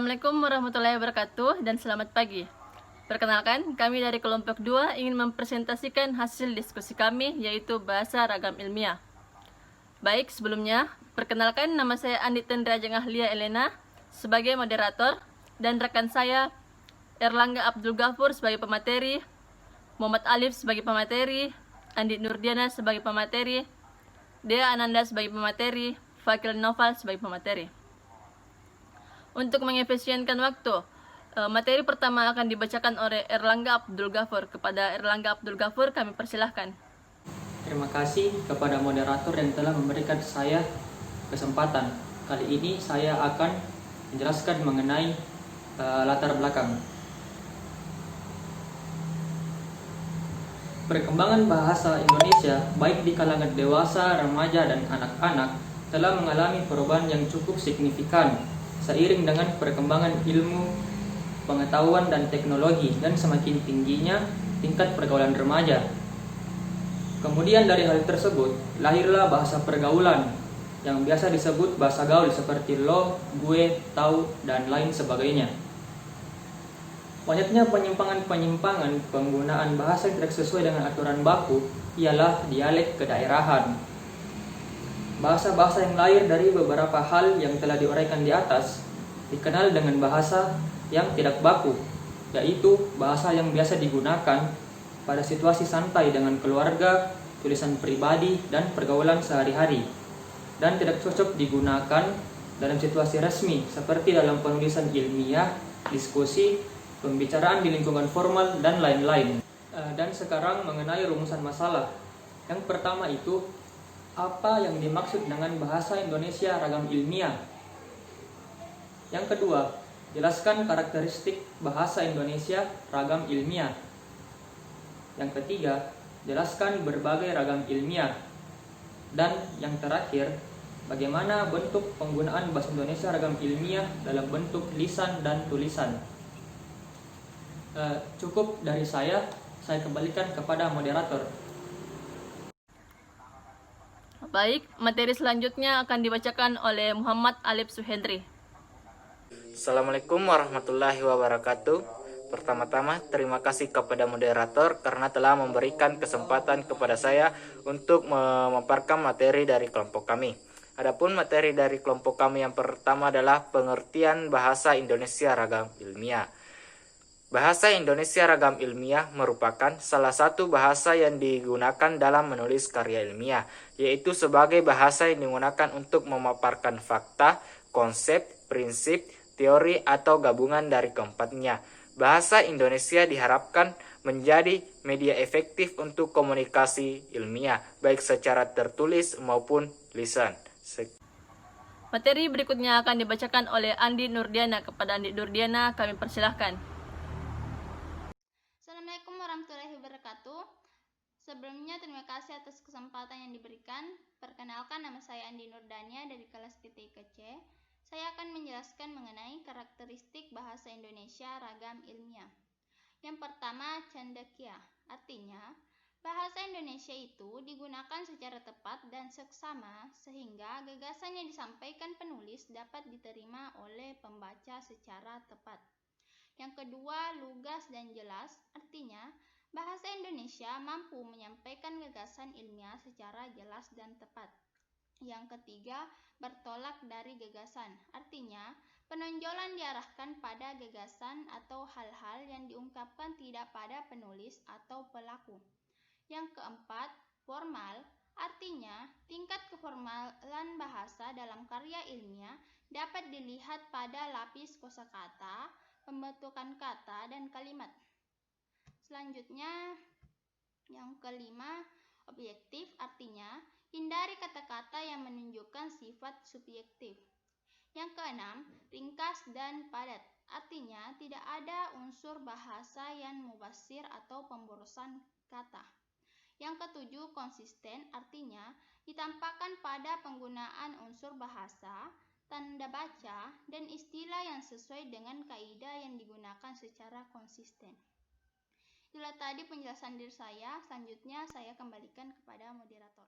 Assalamualaikum warahmatullahi wabarakatuh dan selamat pagi. Perkenalkan, kami dari kelompok 2 ingin mempresentasikan hasil diskusi kami yaitu bahasa ragam ilmiah. Baik, sebelumnya, perkenalkan nama saya Andi Tendra Jengahlia Elena sebagai moderator dan rekan saya Erlangga Abdul Ghafur sebagai pemateri, Muhammad Alif sebagai pemateri, Andi Nurdiana sebagai pemateri, Dea Ananda sebagai pemateri, Fakil Noval sebagai pemateri. Untuk mengefisienkan waktu, materi pertama akan dibacakan oleh Erlangga Abdul Ghafur. Kepada Erlangga Abdul Ghafur kami persilahkan. Terima kasih kepada moderator yang telah memberikan saya kesempatan. Kali ini saya akan menjelaskan mengenai latar belakang. Perkembangan bahasa Indonesia baik di kalangan dewasa, remaja, dan anak-anak telah mengalami perubahan yang cukup signifikan seiring dengan perkembangan ilmu, pengetahuan, dan teknologi dan semakin tingginya tingkat pergaulan remaja. Kemudian dari hal tersebut, lahirlah bahasa pergaulan yang biasa disebut bahasa gaul seperti lo, gue, tau, dan lain sebagainya. Banyaknya penyimpangan-penyimpangan penggunaan bahasa yang tidak sesuai dengan aturan baku ialah dialek kedaerahan. Bahasa-bahasa yang lahir dari beberapa hal yang telah diuraikan di atas dikenal dengan bahasa yang tidak baku, yaitu bahasa yang biasa digunakan pada situasi santai dengan keluarga, tulisan pribadi, dan pergaulan sehari-hari, dan tidak cocok digunakan dalam situasi resmi seperti dalam penulisan ilmiah, diskusi, pembicaraan di lingkungan formal, dan lain-lain. Dan sekarang mengenai rumusan masalah. Yang pertama itu, apa yang dimaksud dengan bahasa Indonesia ragam ilmiah? Yang kedua, jelaskan karakteristik bahasa Indonesia ragam ilmiah. Yang ketiga, jelaskan berbagai ragam ilmiah. Dan yang terakhir, bagaimana bentuk penggunaan bahasa Indonesia ragam ilmiah dalam bentuk lisan dan tulisan. Cukup dari saya kembalikan kepada moderator. Baik, materi selanjutnya akan dibacakan oleh Muhammad Alif Suhendri. Assalamualaikum warahmatullahi wabarakatuh. Pertama-tama terima kasih kepada moderator karena telah memberikan kesempatan kepada saya untuk memaparkan materi dari kelompok kami. Adapun materi dari kelompok kami yang pertama adalah pengertian bahasa Indonesia ragam ilmiah. Bahasa Indonesia ragam ilmiah merupakan salah satu bahasa yang digunakan dalam menulis karya ilmiah, yaitu sebagai bahasa yang digunakan untuk memaparkan fakta, konsep, prinsip, teori, atau gabungan dari keempatnya. Bahasa Indonesia diharapkan menjadi media efektif untuk komunikasi ilmiah, baik secara tertulis maupun lisan. Materi berikutnya akan dibacakan oleh Andi Nurdiana. Kepada Andi Nurdiana kami persilahkan. Assalamualaikum warahmatullahi wabarakatuh. Sebelumnya terima kasih atas kesempatan yang diberikan. Perkenalkan, nama saya Andi Nurdania dari kelas PTIK C. Saya akan menjelaskan mengenai karakteristik bahasa Indonesia ragam ilmiah. Yang pertama, cendekia. Artinya, bahasa Indonesia itu digunakan secara tepat dan seksama sehingga gagasan yang disampaikan penulis dapat diterima oleh pembaca secara tepat. Yang kedua, lugas dan jelas. Artinya, bahasa Indonesia mampu menyampaikan gagasan ilmiah secara jelas dan tepat. Yang ketiga, bertolak dari gagasan. Artinya, penonjolan diarahkan pada gagasan atau hal-hal yang diungkapkan tidak pada penulis atau pelaku. Yang keempat, formal. Artinya, tingkat keformalan bahasa dalam karya ilmiah dapat dilihat pada lapis kosakata, pembentukan kata, dan kalimat. Selanjutnya, yang kelima, objektif. Artinya, hindari kata-kata yang menunjukkan sifat subjektif. Yang keenam, ringkas dan padat. Artinya, tidak ada unsur bahasa yang mubasir atau pemborosan kata. Yang ketujuh, konsisten. Artinya, ditampakkan pada penggunaan unsur bahasa, tanda baca, dan istilah yang sesuai dengan kaidah yang digunakan secara konsisten. Itulah tadi penjelasan dari saya. Selanjutnya saya kembalikan kepada moderator.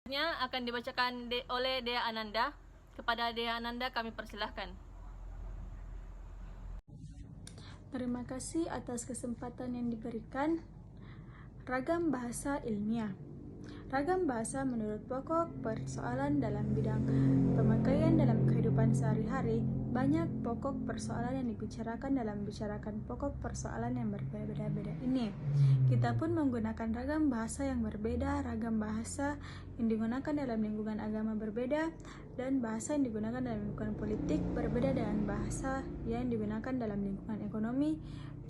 Selanjutnya akan dibacakan oleh Dea Ananda. Kepada Dea Ananda kami persilahkan. Terima kasih atas kesempatan yang diberikan. Ragam bahasa ilmiah. Ragam bahasa menurut pokok persoalan dalam bidang pemakaian dalam kehidupan sehari-hari. Banyak pokok persoalan yang dibicarakan dalam bicarakan pokok persoalan yang berbeda-beda ini. Kita pun menggunakan ragam bahasa yang berbeda. Ragam bahasa yang digunakan dalam lingkungan agama berbeda, dan bahasa yang digunakan dalam lingkungan politik berbeda dengan bahasa yang digunakan dalam lingkungan ekonomi,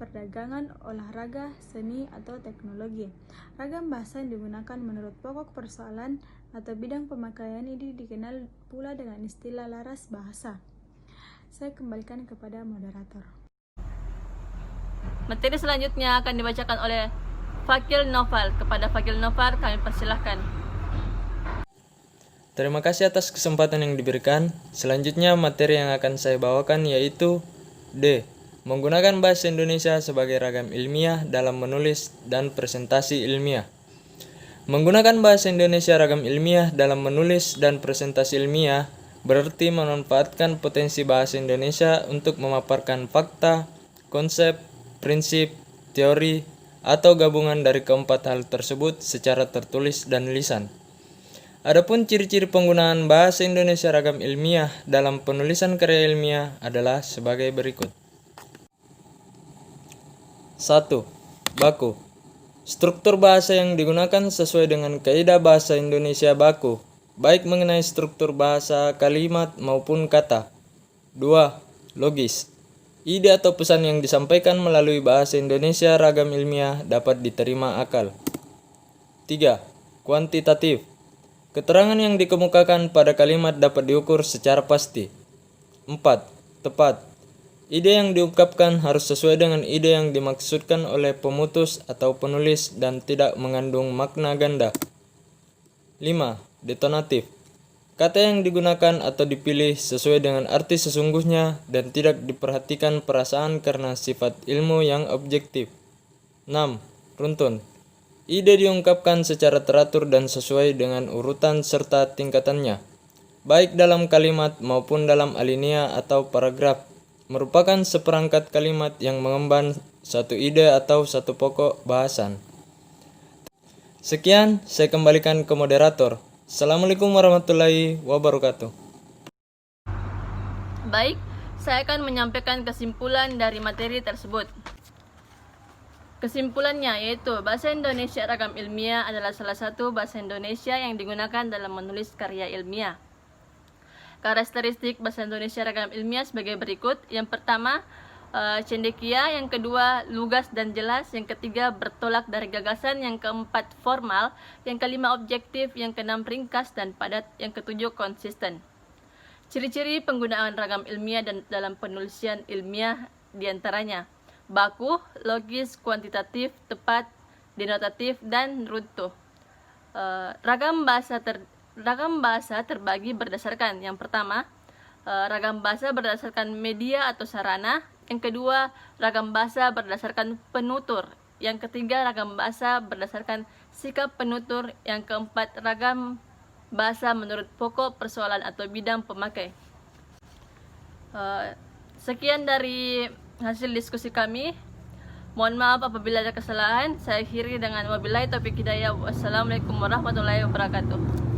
perdagangan, olahraga, seni, atau teknologi. Ragam bahasa yang digunakan menurut pokok persoalan atau bidang pemakaian ini dikenal pula dengan istilah laras bahasa. Saya kembalikan kepada moderator. Materi selanjutnya akan dibacakan oleh Fakil Noval. Kepada Fakil Noval kami persilahkan. Terima kasih atas kesempatan yang diberikan. Selanjutnya materi yang akan saya bawakan yaitu D. Menggunakan bahasa Indonesia sebagai ragam ilmiah dalam menulis dan presentasi ilmiah. Menggunakan bahasa Indonesia ragam ilmiah dalam menulis dan presentasi ilmiah berarti memanfaatkan potensi bahasa Indonesia untuk memaparkan fakta, konsep, prinsip, teori, atau gabungan dari keempat hal tersebut secara tertulis dan lisan. Adapun ciri-ciri penggunaan bahasa Indonesia ragam ilmiah dalam penulisan karya ilmiah adalah sebagai berikut. 1. Baku. Struktur bahasa yang digunakan sesuai dengan kaidah bahasa Indonesia baku, baik mengenai struktur bahasa, kalimat, maupun kata. 2. Logis. Ide atau pesan yang disampaikan melalui bahasa Indonesia ragam ilmiah dapat diterima akal. 3. Kuantitatif. Keterangan yang dikemukakan pada kalimat dapat diukur secara pasti. 4. Tepat. Ide yang diungkapkan harus sesuai dengan ide yang dimaksudkan oleh pemutus atau penulis dan tidak mengandung makna ganda. 5. Detonatif. Kata yang digunakan atau dipilih sesuai dengan arti sesungguhnya dan tidak diperhatikan perasaan karena sifat ilmu yang objektif. 6. Runtun. Ide diungkapkan secara teratur dan sesuai dengan urutan serta tingkatannya, baik dalam kalimat maupun dalam alinea atau paragraf. Merupakan seperangkat kalimat yang mengemban satu ide atau satu pokok bahasan. Sekian, saya kembalikan ke moderator. Assalamualaikum warahmatullahi wabarakatuh. Baik, saya akan menyampaikan kesimpulan dari materi tersebut. Kesimpulannya yaitu bahasa Indonesia ragam ilmiah adalah salah satu bahasa Indonesia yang digunakan dalam menulis karya ilmiah. Karakteristik bahasa Indonesia ragam ilmiah sebagai berikut. Yang pertama, cendekia. Yang kedua, lugas dan jelas. Yang ketiga, bertolak dari gagasan. Yang keempat, formal. Yang kelima, objektif. Yang keenam, ringkas dan padat. Yang ketujuh, konsisten. Ciri-ciri penggunaan ragam ilmiah dan dalam penulisan ilmiah diantaranya baku, logis, kuantitatif, tepat, denotatif, dan runtuh. Ragam bahasa terbagi berdasarkan yang pertama, ragam bahasa berdasarkan media atau sarana. Yang kedua, ragam bahasa berdasarkan penutur. Yang ketiga, ragam bahasa berdasarkan sikap penutur. Yang keempat, ragam bahasa menurut pokok persoalan atau bidang pemakai. Sekian dari hasil diskusi kami. Mohon maaf apabila ada kesalahan. Saya akhiri dengan wabillahi taufiq hidayah. Wassalamualaikum warahmatullahi wabarakatuh.